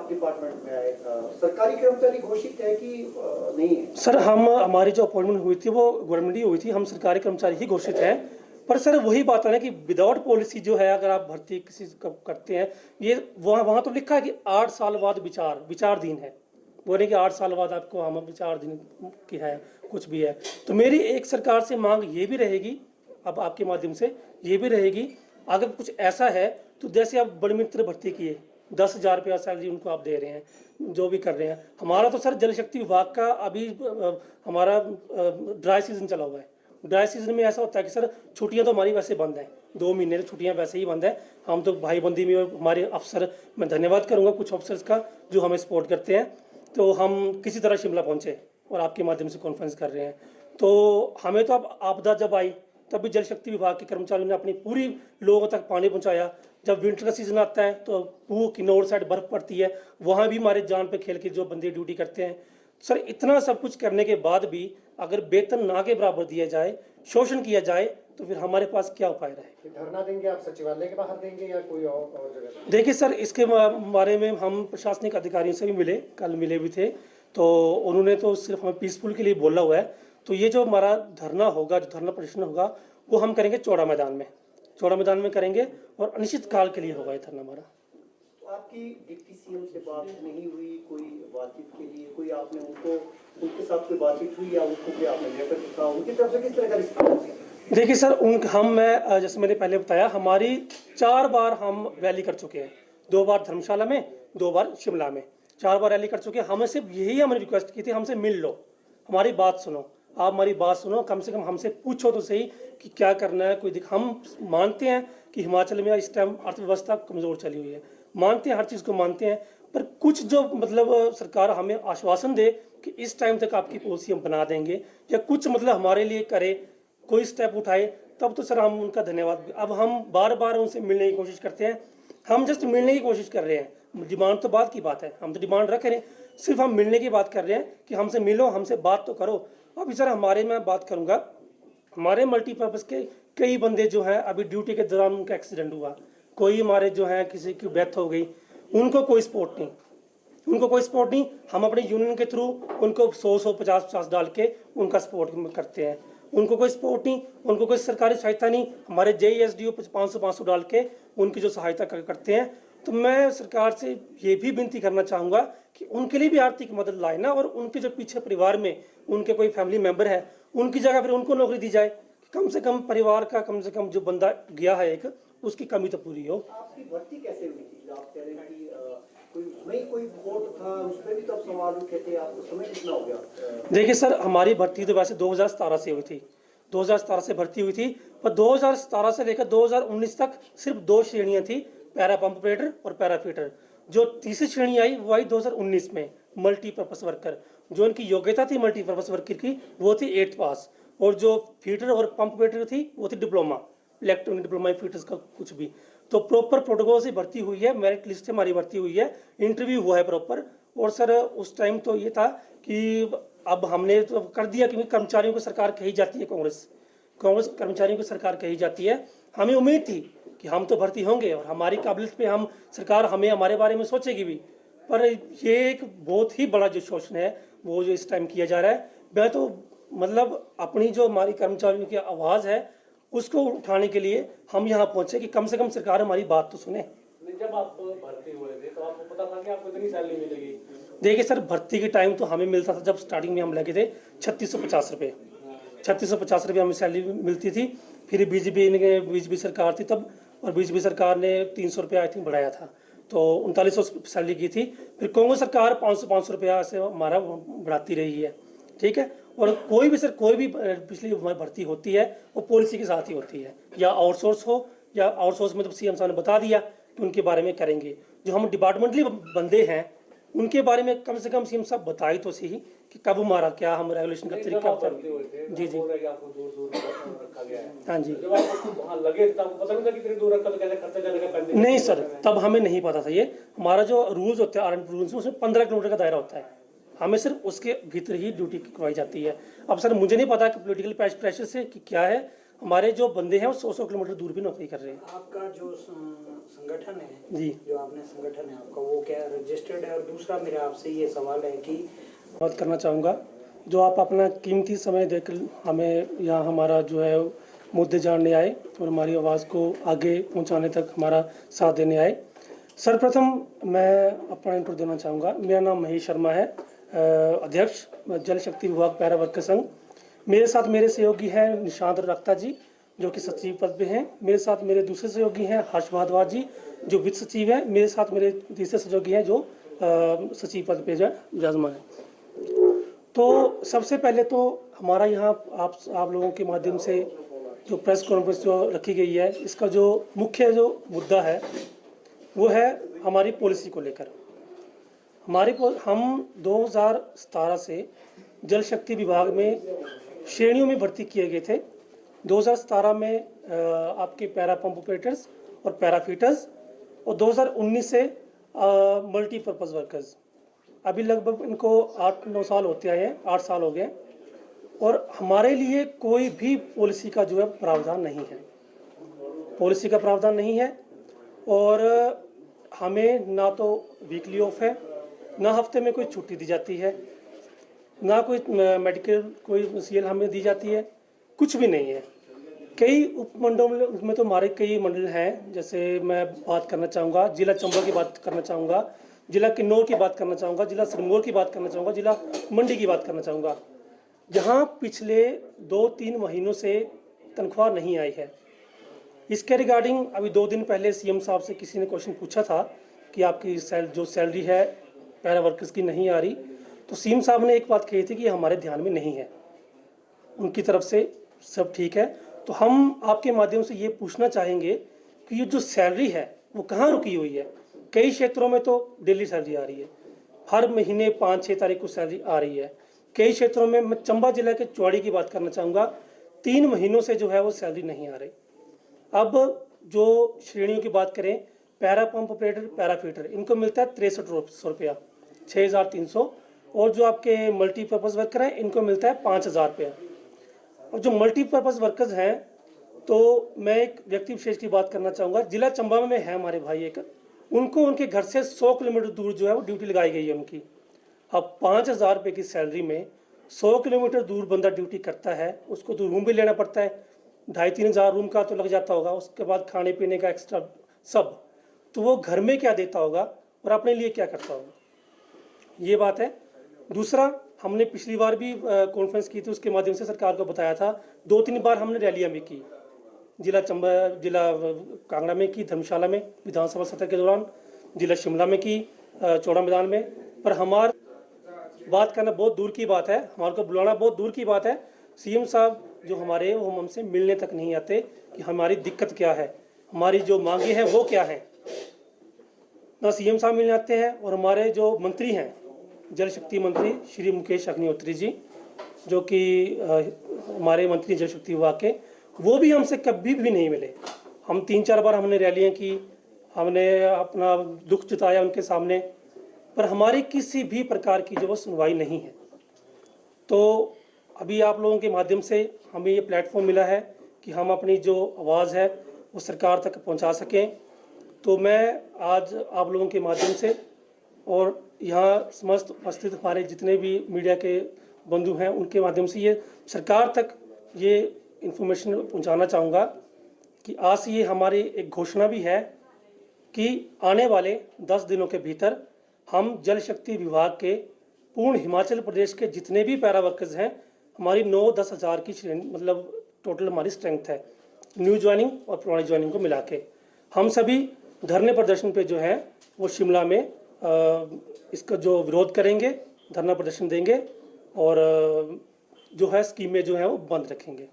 आप डिपार्टमेंट में आए, सरकारी कर्मचारी घोषित है कि नहीं है? सर हमारी जो अपॉइंटमेंट हुई थी वो गवर्नमेंट ही हुई थी, हम सरकारी कर्मचारी ही घोषित है। पर सर वही बात है ना कि विदाउट पॉलिसी जो है, अगर आप भर्ती किसी को करते हैं, ये वहाँ तो लिखा है कि 8 साल बाद विचारधीन है। वो नहीं कि 8 साल बाद आपको हम विचारधीन की है कुछ भी है। तो मेरी एक सरकार से मांग ये भी रहेगी, अब आपके माध्यम से ये भी रहेगी, अगर कुछ ऐसा है तो जैसे आप बड़े मित्र भर्ती किए 10,000 रुपया सैलरी उनको आप दे रहे हैं, जो भी कर रहे हैं। हमारा तो सर जल शक्ति विभाग का अभी हमारा ड्राई सीजन चला हुआ है। ड्राई सीजन में ऐसा होता है कि सर छुट्टियां तो हमारी वैसे बंद हैं, 2 महीने तो छुट्टियां वैसे ही बंद है। हम तो भाईबंदी में हमारे अफसर, मैं धन्यवाद करूंगा कुछ अफसर्स का जो हमें सपोर्ट करते हैं। तो हम किसी तरह शिमला पहुंचे और आपके माध्यम से कॉन्फ्रेंस कर रहे हैं। तो हमें तो अब आपदा जब आई तब भी जल शक्ति विभाग के कर्मचारियों ने अपनी पूरी लोगों तक पानी पहुंचाया। जब विंटर का सीजन आता है तो पूह किन्नौर साइड बर्फ पड़ती है, वहाँ भी हमारे जान पे खेल के जो बंदे ड्यूटी करते हैं। सर इतना सब कुछ करने के बाद भी अगर वेतन ना के बराबर दिया जाए, शोषण किया जाए, तो फिर हमारे पास क्या उपाय रहे? धरना देंगे आप सचिवालय के बाहर देंगे या कोई और जगह? देखिए सर, इसके बारे में हम प्रशासनिक अधिकारियों से भी मिले, कल मिले भी थे। तो उन्होंने तो सिर्फ हमें पीसफुल के लिए बोला हुआ है। तो ये जो हमारा धरना होगा, जो धरना प्रदर्शन होगा, वो हम करेंगे चौड़ा मैदान में करेंगे और अनिश्चित काल के लिए होगा ये धरना हमारा। तो आपकी डिप्टी सीएम से बात नहीं हुई कोई बातचीत के लिए? कोई आपने उनके साथ कोई बातचीत हुई या उनको भी आपने लेकर दिखा? उनकी तरफ से किस तरह का रिस्पॉन्स है? देखिए सर, मैं जैसे मैंने पहले बताया, हमारी 4 बार हम रैली कर चुके हैं। 2 बार धर्मशाला में, 2 बार शिमला में, 4 बार रैली कर चुके हैं। हमें सिर्फ यही हमने रिक्वेस्ट की थी, हमसे मिल लो, हमारी बात सुनो, आप हमारी बात सुनो, कम से कम हमसे पूछो तो सही कि क्या करना है। हम मानते हैं कि हिमाचल में इस टाइम अर्थव्यवस्था कमज़ोर चली हुई है, मानते हैं, हर चीज़ को मानते हैं। पर कुछ जो मतलब सरकार हमें आश्वासन दे कि इस टाइम तक आपकी पॉलिसी हम बना देंगे, या कुछ मतलब हमारे लिए करे, कोई स्टेप उठाए, तब तो सर हम उनका धन्यवाद। अब हम बार बार उनसे मिलने की कोशिश करते हैं, हम जस्ट मिलने की कोशिश कर रहे हैं। डिमांड तो बात की बात है, हम तो डिमांड रख रहे हैं, सिर्फ हम मिलने की बात कर रहे हैं कि हमसे मिलो, हमसे बात तो करो। अभी सर मैं बात करूंगा, हमारे मल्टीपर्पज़ के कई बंदे जो हैं, अभी ड्यूटी के दौरान उनका एक्सीडेंट हुआ, कोई हमारे जो है किसी की डेथ हो गई, उनको कोई सपोर्ट नहीं, हम अपने यूनियन के थ्रू उनको 100 50 डाल के उनका सपोर्ट करते हैं। उनको कोई सपोर्ट नहीं, उनको कोई सरकारी सहायता नहीं, हमारे JSDO 500 डाल के उनकी जो सहायता करते हैं। तो मैं सरकार से ये भी विनती करना चाहूँगा कि उनके लिए भी आर्थिक मदद लाए ना, और उनके जो पीछे परिवार में उनके कोई फैमिली मेम्बर है, उनकी जगह फिर उनको नौकरी दी जाए। कम से कम परिवार का कम से कम जो बंदा गया है एक, उसकी कमी तो पूरी हो। आपकी भर्ती कैसे हुई थी? आप कह रहे हैं कि कोई वोट था, उस पर भी तब सवाल उठे थे, आपको समय कितना हो गया? देखिए सर, हमारी भर्ती तो वैसे 2017 से हुई थी, 2017 से भर्ती हुई थी। पर 2017 से लेकर 2019 तक सिर्फ 2 श्रेणियां थी, पैरा पंप ऑपरेटर और पैरा फीटर। जो तीसरी श्रेणी आई वो आई 2019 में, मल्टीपर्पज़ वर्कर। जो इनकी योग्यता थी मल्टीपर्पज़ वर्कर की, वो थी 8th पास, और जो फीटर और पंप ऑपरेटर थी वो थी डिप्लोमा, इलेक्ट्रॉनिक डिप्लोमा फीटर्स का कुछ भी। तो प्रॉपर प्रोटोकॉल से भर्ती हुई है, मेरिट लिस्ट से हमारी भर्ती हुई है, इंटरव्यू हुआ है प्रॉपर। और सर उस टाइम तो ये था कि अब हमने तो कर दिया, क्योंकि कर्मचारियों को सरकार कही जाती है, कांग्रेस कर्मचारियों की सरकार कही जाती है। हमें उम्मीद थी कि हम तो भर्ती होंगे और हमारी काबिलियत पे हम सरकार हमें हमारे बारे में सोचेगी भी। पर ये एक बहुत ही बड़ा जो शोषण है वो जो इस टाइम किया जा रहा है, मैं तो मतलब अपनी जो हमारी कर्मचारियों की आवाज़ है उसको उठाने के लिए हम यहाँ पहुँचे कि कम से कम सरकार हमारी बात तो सुने। जब आप भर्ती हुए थे तो आपको पता था कि आपको इतनी सैलरी मिलेगी? देखिए सर, भर्ती के टाइम तो हमें मिलता था, जब स्टार्टिंग में हम लगे थे 3650 रुपये, 3650 रुपये हमें सैलरी मिलती थी। फिर बीजेपी सरकार थी तब, और बीजेपी सरकार ने 300 रुपया आई थिंक बढ़ाया था, तो 3900 सैलरी की थी। फिर कांग्रेस सरकार 500 रुपया से हमारा बढ़ाती रही है, ठीक है। और कोई भी पिछली भर्ती होती है वो पॉलिसी के साथ ही होती है, या आउटसोर्स हो, या आउटसोर्स में तो सीएम साहब ने बता दिया कि उनके बारे में करेंगे। जो हम डिपार्टमेंटली बंदे हैं उनके बारे में कम से कम सीएम साहब बताई तो सही कि कब हमारा क्या हम रेगुलेशन का तरीका बता। जी जी, हाँ जी। नहीं सर, तब हमें नहीं पता था। ये हमारा जो रूल्स होते हैं, आरएन रूल्स, उसमें 15 किलोमीटर का दायरा होता है, हमें सिर्फ उसके भीतर ही ड्यूटी करवाई जाती है। अब सर मुझे नहीं पता कि पॉलिटिकल प्रेशर से कि क्या है, हमारे जो बंदे हैं वो 100-100 किलोमीटर दूर भी नौकरी कर रहे हैं। आपका जो संगठन है जी, जो आपने संगठन है आपका वो क्या रजिस्टर्ड है? और दूसरा मेरा आपसे ये सवाल है कि बात करना चाहूँगा, जो आप अपना कीमती समय देकर हमें यहाँ हमारा जो है मुद्दे जानने आए और हमारी आवाज़ को आगे पहुँचाने तक हमारा साथ देने आए। सर्वप्रथम मैं अपना इंट्रो देना चाहूँगा। मेरा नाम महेश शर्मा है, अध्यक्ष जल शक्ति विभाग पैरा वर्कर संघ। मेरे साथ मेरे सहयोगी हैं निशांत रक्ता जी जो कि सचिव पद पे हैं। मेरे साथ मेरे दूसरे सहयोगी हैं हर्ष भारद्वाज जी जो वित्त सचिव हैं। मेरे साथ मेरे तीसरे सहयोगी हैं जो सचिव पद पे विराजमान है। तो सबसे पहले तो हमारा यहाँ आप लोगों के माध्यम से जो प्रेस कॉन्फ्रेंस जो रखी गई है, इसका जो मुख्य जो मुद्दा है वो है हमारी पॉलिसी को लेकर। हम 2017 से जल शक्ति विभाग में श्रेणियों में भर्ती किए गए थे। 2017 में आपके पैरा पंप ऑपरेटर्स और पैरा फीटर्स, और 2019 से मल्टीपर्पज़ वर्कर्स। अभी लगभग इनको 8-9 साल होते आए हैं, 8 साल हो गए। और हमारे लिए कोई भी पॉलिसी का जो है प्रावधान नहीं है, पॉलिसी का प्रावधान नहीं है। और हमें ना तो वीकली ऑफ है, ना हफ्ते में कोई छुट्टी दी जाती है, ना कोई मेडिकल कोई सीएल हमें दी जाती है, कुछ भी नहीं है। कई उपमंडलों में तो हमारे कई मंडल हैं, जैसे मैं बात करना चाहूँगा जिला चंबा की बात करना चाहूँगा, जिला किन्नौर की बात करना चाहूँगा, जिला सिरमौर की बात करना चाहूँगा, जिला मंडी की बात करना चाहूँगा, जहाँ पिछले 2-3 महीनों से तनख्वाह नहीं आई है। इसके रिगार्डिंग अभी 2 दिन पहले सीएम साहब से किसी ने क्वेश्चन पूछा था कि आपकी जो सैलरी है पैरा वर्कर्स की नहीं आ रही, तो सीएम साहब ने एक बात कही थी कि हमारे ध्यान में नहीं है, उनकी तरफ से सब ठीक है। तो हम आपके माध्यम से ये पूछना चाहेंगे कि ये जो सैलरी है वो कहाँ रुकी हुई है। कई क्षेत्रों में तो डेली सैलरी आ रही है, हर महीने 5-6 तारीख को सैलरी आ रही है। कई क्षेत्रों में, मैं चंबा जिला के चौड़ी की बात करना चाहूँगा, 3 महीनों से जो है वो सैलरी नहीं आ रही। अब जो श्रेणियों की बात करें, para pump operator, para fitter, इनको मिलता है 6300 रुपया, 6300। और जो आपके मल्टीपर्पज़ वर्कर हैं इनको मिलता है 5000 रुपया। और जो मल्टीपर्पज़ वर्कर्स हैं, तो मैं एक व्यक्ति विशेष की बात करना चाहूँगा, जिला चंबा में है हमारे भाई एक, उनको उनके घर से 100 किलोमीटर दूर जो है वो ड्यूटी लगाई गई है उनकी। अब 5000 रुपये की सैलरी में 100 किलोमीटर दूर बंदा ड्यूटी करता है, उसको तो रूम भी लेना पड़ता है, 2,500-3 हज़ार रूम का तो लग जाता होगा, उसके बाद खाने पीने का एक्स्ट्रा सब, तो वो घर में क्या देता होगा और अपने लिए क्या करता होगा, ये बात है। दूसरा, हमने पिछली बार भी कॉन्फ्रेंस की थी, उसके माध्यम से सरकार को बताया था। 2-3 बार हमने रैलियाँ भी की, जिला चंबा, जिला कांगड़ा में की, धर्मशाला में विधानसभा सत्र के दौरान, जिला शिमला में की, चौड़ा मैदान में। पर हमार बात करना बहुत दूर की बात है, हमारे को बुलाना बहुत दूर की बात है। सीएम साहब जो हमारे, वो हमसे मिलने तक नहीं आते कि हमारी दिक्कत क्या है, हमारी जो मांगे हैं वो क्या है। ना सीएम साहब मिलने आते हैं, और हमारे जो मंत्री हैं, जल शक्ति मंत्री श्री मुकेश अग्निहोत्री जी, जो कि हमारे मंत्री जल शक्ति विभाग के, वो भी हमसे कभी भी नहीं मिले। हम 3-4 बार हमने रैलियाँ की, हमने अपना दुख जताया उनके सामने, पर हमारी किसी भी प्रकार की जो वो सुनवाई नहीं है। तो अभी आप लोगों के माध्यम से हमें ये प्लेटफॉर्म मिला है कि हम अपनी जो आवाज़ है वो सरकार तक पहुंचा सकें। तो मैं आज आप लोगों के माध्यम से और यहाँ समस्त उपस्थित हमारे जितने भी मीडिया के बंधु हैं उनके माध्यम से ये सरकार तक ये इन्फॉर्मेशन पहुंचाना चाहूँगा कि आज ये हमारी एक घोषणा भी है कि आने वाले 10 दिनों के भीतर हम जल शक्ति विभाग के पूर्ण हिमाचल प्रदेश के जितने भी पैरा वर्कर्स हैं, हमारी 9-10 हज़ार की श्रेणी, मतलब टोटल हमारी स्ट्रेंथ है, न्यू ज्वाइनिंग और पुरानी ज्वाइनिंग को मिला के, हम सभी धरने प्रदर्शन पे जो है वो शिमला में इसका जो विरोध करेंगे, धरना प्रदर्शन देंगे, और जो है स्कीमें जो है वो बंद रखेंगे।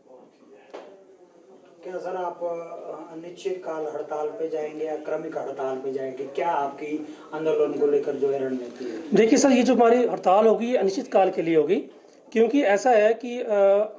क्या सर आप अनिश्चित काल हड़ताल पे जाएंगे या क्रमिक हड़ताल पे जाएंगे? क्या आपकी आंदोलन को लेकर जो है रणनीति है? देखिए सर, ये जो हमारी हड़ताल होगी ये अनिश्चित काल के लिए होगी, क्योंकि ऐसा है कि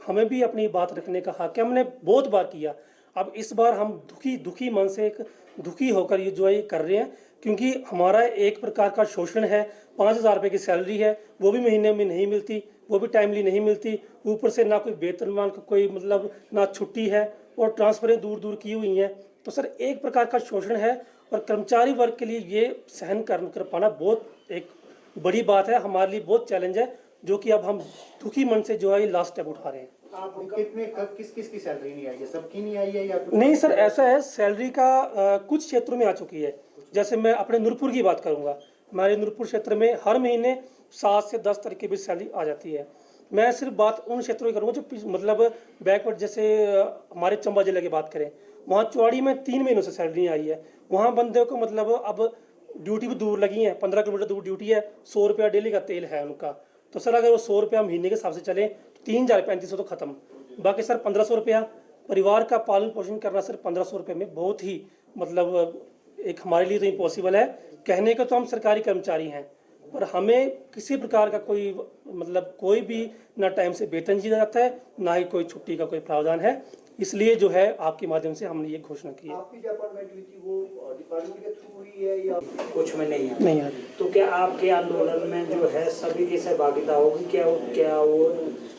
हमें भी अपनी बात रखने का हक है, हमने बहुत बार किया। अब इस बार हम दुखी मन से, एक दुखी होकर ये जो है ये कर रहे हैं। क्योंकि हमारा एक प्रकार का शोषण है। 5,000 रुपये की सैलरी है, वो भी महीने में नहीं मिलती, वो भी टाइमली नहीं मिलती, ऊपर से ना कोई वेतनमान का कोई मतलब ना छुट्टी है, और ट्रांसफरें दूर दूर की हुई हैं। तो सर एक प्रकार का शोषण है, और कर्मचारी वर्ग के लिए ये सहन कर पाना बहुत एक बड़ी बात है, हमारे लिए बहुत चैलेंज है, जो कि अब हम दुखी मन से जो है ये लास्ट स्टेप उठा रहे हैं। आप कितने किस किस की सैलरी नहीं आई है, सबकी नहीं आई है या फिर? नहीं सर, ऐसा है, सैलरी का कुछ क्षेत्रों में आ चुकी है। जैसे मैं अपने नूरपुर की बात करूंगा, हमारे नूरपुर क्षेत्र में हर महीने 7 से 10 तारीख के बीच सैलरी आ जाती है। मैं सिर्फ बात उन क्षेत्रों की करूंगा जो मतलब बैकवर्ड, जैसे हमारे चंबा जिले की बात करें, वहाँ चौड़ी में 3 महीनों से सैलरी नहीं आई है। वहाँ बंदे को मतलब अब ड्यूटी भी दूर लगी है, 15 किलोमीटर दूर ड्यूटी है, 100 रुपया डेली का तेल है उनका। तो सर अगर वो 100 रुपया महीने के हिसाब से चले तो 3,3500 तो खत्म, बाकी सर 1,500 रुपया परिवार का पालन पोषण करना सर 1,500 रुपये में बहुत ही मतलब एक हमारे लिए तो इम्पॉसिबल है। कहने को तो हम सरकारी कर्मचारी हैं, पर हमें किसी प्रकार का कोई मतलब कोई भी ना टाइम से वेतन दिया जाता है, ना ही कोई छुट्टी का कोई प्रावधान है। इसलिए जो है आपके माध्यम से हमने ये घोषणा की है। आपकी जो अपॉइंटमेंट हुई थी वो डिपार्टमेंट के थ्रू हुई है या कुछ में नहीं है? नहीं यार, तो क्या आपके आंदोलन में जो है सभी की सहभागिता होगी? क्या वो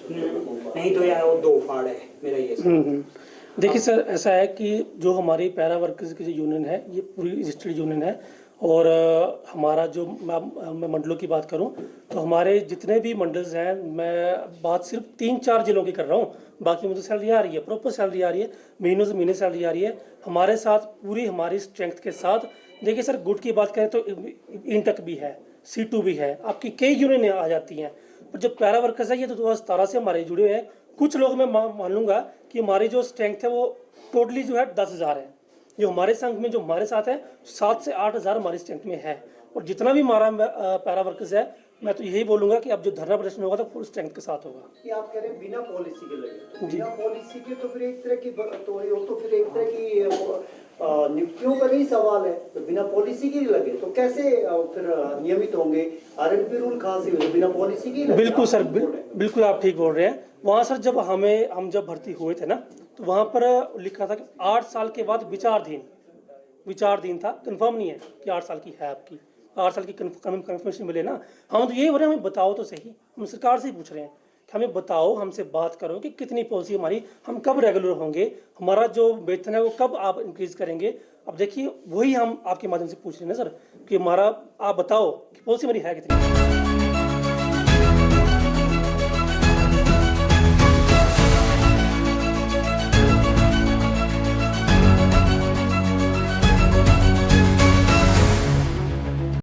नहीं तो या वो दो फाड़ है, मेरा ये सवाल। देखिए सर, ऐसा है कि जो हमारी पैरा वर्कर्स की जो यूनियन है, ये पूरी रजिस्टर्ड यूनियन है, और हमारा जो मैं मंडलों की बात करूं तो हमारे जितने भी मंडल्स हैं, मैं बात सिर्फ 3-4 जिलों की कर रहा हूं, बाकी मुझे सैलरी आ रही है, प्रॉपर सैलरी आ रही है, महीनों से महीने सैलरी आ रही है हमारे साथ, पूरी हमारी स्ट्रेंथ के साथ। देखिए सर, गुट की बात करें तो इंटक भी है, C2 भी है, आपकी कई यूनियन आ जाती हैं, पर जो पैरा वर्कर्स है ये तो 2017 से हमारे जुड़े हुए हैं। कुछ लोग मैं मान लूँगा कि हमारी जो स्ट्रेंथ है वो टोटली जो है 10,000 है। जो हमारे संघ में जो हमारे साथ है 7 से 8,000 हमारी स्ट्रेंथ में है, और जितना भी हमारा पैरा वर्कर्स है, मैं तो यही बोलूँगा कि अब जो धरना प्रदर्शन होगा तो फुल स्ट्रेंथ के साथ होगा। कि आप कह रहे हैं बिना पॉलिसी के लगे, तो बिना पॉलिसी के तो फिर एक तरह की नियुक्तियों का नहीं सवाल है, तो बिना पॉलिसी के ही लगे तो कैसे फिर नियमित होंगे? RNP रूल कहाँ से हुए बिना पॉलिसी के ही लगे? बिल्कुल सर, बिल्कुल आप ठीक बोल रहे हैं। वहाँ सर जब हम जब भर्ती हुए थे ना, तो वहाँ पर लिखा था कि 8 साल के बाद विचारधीन था, कंफर्म नहीं है कि 8 साल की है आपकी, 8 साल की कंफर्मेशन मिले ना। हम तो यही बोल रहे हैं, हमें बताओ तो सही, हम सरकार से ही पूछ रहे हैं कि हमें बताओ, हमसे बात करो कि कितनी पॉलिसी हमारी, हम कब रेगुलर होंगे, हमारा जो वेतन है वो कब आप इंक्रीज करेंगे। अब देखिए वही हम आपके माध्यम से पूछ रहे हैं ना सर, कि हमारा आप बताओ कि पॉलिसी हमारी है कितनी।